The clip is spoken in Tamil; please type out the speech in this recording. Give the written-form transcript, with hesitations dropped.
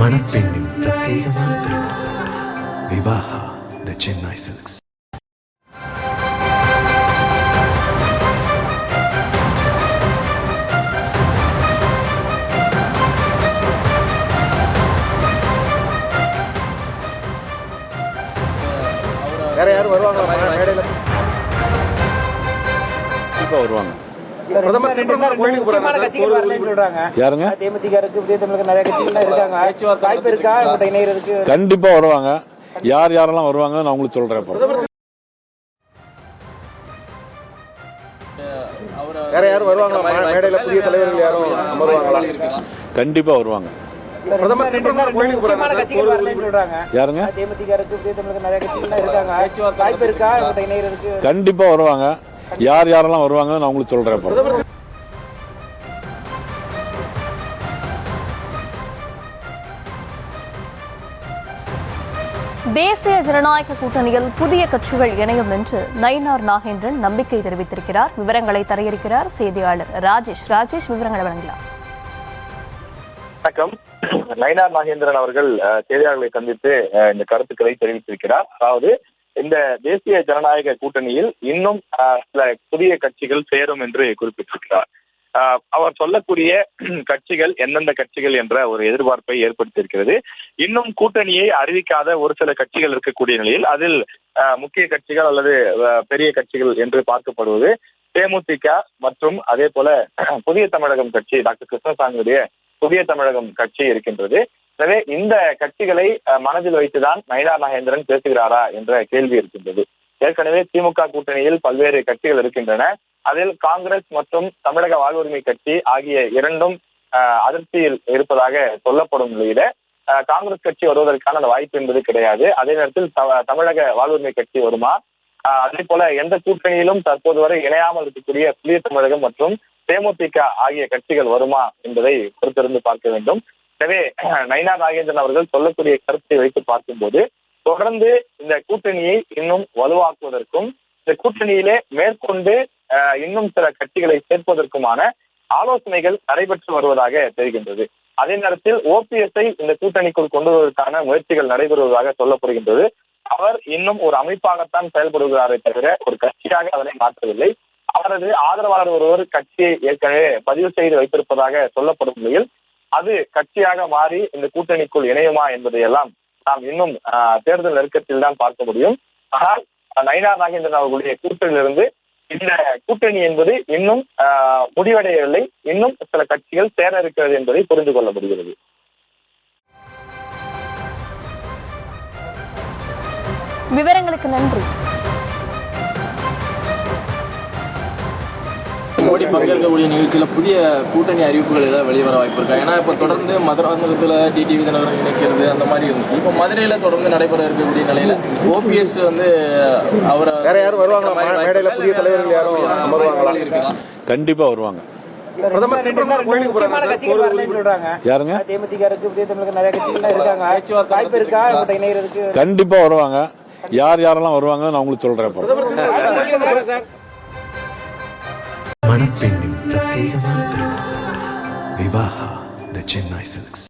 மணப்பெண்ணின் பிரத்யேகமான திருமணம் விவாஹா தி சென்னை சில்க்ஸ். வேற யாரும் வருவாங்களா மேடையில? கண்டிப்பா வருவாங்க. கண்டிப்பா வருவாங்க. யார் யாரெல்லாம் வருவாங்க நான் உங்களுக்கு சொல்றேன். வேற யாரும் வருவாங்களா மேடையில? புதிய தலைவர்கள் யாரும் வருவாங்களா? கண்டிப்பா வருவாங்க. யாருங்க? கண்டிப்பா வருவாங்க. யார் யாரெல்லாம் வருவாங்க நான் உங்களுக்கு சொல்றேன். தேசிய ஜனநாயக கூட்டணியில் புதிய கட்சிகள் இணையும் என்று நயினார் நாகேந்திரன் நம்பிக்கை தெரிவித்திருக்கிறார். விவரங்களை தரையிறுக்கிறார் செய்தியாளர் ராஜேஷ். ராஜேஷ், விவரங்களை வழங்கலாம். வணக்கம். நயினார் நாகேந்திரன் அவர்கள் செய்தியாளர்களை சந்தித்து இந்த கருத்துக்களை தெரிவித்திருக்கிறார். அதாவது இந்த தேசிய ஜனநாயக கூட்டணியில் இன்னும் சில புதிய கட்சிகள் சேரும் என்று குறிப்பிட்டிருக்கிறார். அவர் சொல்லக்கூடிய கட்சிகள் எந்தெந்த கட்சிகள் என்ற ஒரு எதிர்பார்ப்பை ஏற்படுத்தியிருக்கிறது. இன்னும் கூட்டணியை அறிவிக்காத ஒரு சில கட்சிகள் இருக்கக்கூடிய நிலையில் அதில் முக்கிய கட்சிகள் அல்லது பெரிய கட்சிகள் என்று பார்க்கப்படுவது தேமுதிக மற்றும் அதே போல புதிய தமிழகம் கட்சி, டாக்டர் கிருஷ்ணசாமியுடைய புதிய தமிழகம் கட்சி இருக்கின்றது. எனவே இந்த கட்சிகளை மனதில் வைத்துதான் நயினார் நாகேந்திரன் பேசுகிறாரா என்ற கேள்வி இருக்கின்றது. ஏற்கனவே திமுக கூட்டணியில் பல்வேறு கட்சிகள் இருக்கின்றன. அதில் காங்கிரஸ் மற்றும் தமிழக வாழ்வுரிமை கட்சி ஆகிய இரண்டும் அதிருப்தியில் இருப்பதாக சொல்லப்படும் நிலையில காங்கிரஸ் கட்சி வருவதற்கான அந்த வாய்ப்பு என்பது கிடையாது. அதே நேரத்தில் தமிழக வாழ்வுரிமை கட்சி வருமா, அதே போல எந்த கூட்டணியிலும் தற்போது வரை இணையாமல் இருக்கக்கூடிய புதிய தமிழகம் மற்றும் தேமுதிக ஆகிய கட்சிகள் வருமா என்பதை பொறுத்திருந்து பார்க்க வேண்டும். எனவே நயினார் நாகேந்திரன் அவர்கள் சொல்லக்கூடிய கருத்தை வைத்து பார்க்கும்போது தொடர்ந்து இந்த கூட்டணியை இன்னும் வலுவாக்குவதற்கும் இந்த கூட்டணியிலே மேற்கொண்டு இன்னும் சில கட்சிகளை சேர்ப்பதற்குமான ஆலோசனைகள் நடைபெற்று வருவதாக தெரிகின்றது. அதே நேரத்தில் ஓபிஎஸ்ஐ இந்த கூட்டணிக்குள் கொண்டு வருவதற்கான முயற்சிகள் நடைபெறுவதாக சொல்லப்படுகின்றது. அவர் இன்னும் ஒரு அமைப்பாகத்தான் செயல்படுகிறாரே தவிர ஒரு கட்சியாக அதனை மாற்றவில்லை. அவரது ஆதரவாளர் ஒருவர் கட்சியை ஏற்கனவே பதிவு செய்து வைத்திருப்பதாக சொல்லப்படும் நிலையில் அது கட்சியாக மாறி இந்த கூட்டணிக்குள் இணையுமா என்பதையெல்லாம் நாம் இன்னும் தேர்தல் நெருக்கத்தில் தான் பார்க்க முடியும். ஆனால் நயினார் நாகேந்திரன் அவர்களுடைய கூட்டணியிலிருந்து இந்த கூட்டணி என்பது இன்னும் முடிவடையவில்லை. இன்னும் சில கட்சிகள் சேர இருக்கிறது என்பதை புரிந்து கொள்ள முடிகிறது. விவரங்களுக்கு நன்றி. மோடி பங்கேற்கக்கூடிய நிகழ்ச்சியில் புதிய கூட்டணி அறிவிப்புகள் ஏதாவது வெளிவர வாய்ப்பு இருக்கா? ஏன்னா இப்போ தொடர்ந்து மதுராந்தகத்தில் டிடிவி தினகரன் இணைக்கிறது அந்த மாதிரி இருந்துச்சு. இப்போ மதுரையில் தொடர்ந்து நடைபெற இருக்கக்கூடிய நிலையில ஓபிஎஸ் வந்து அவரை வேற யாரும் வருவாங்களா மேடையில? புதிய தலைவர்கள் யாரும் வருவாங்களா? கண்டிப்பா வருவாங்க. யாருங்க? கண்டிப்பா வருவாங்க. யார் யாரெல்லாம் வருவாங்க நான் உங்களுக்கு சொல்றேன். மணப்பெண்ணின் பிரத்யேகமான திருமணம் விவாஹா தி சென்னை சில்க்ஸ்.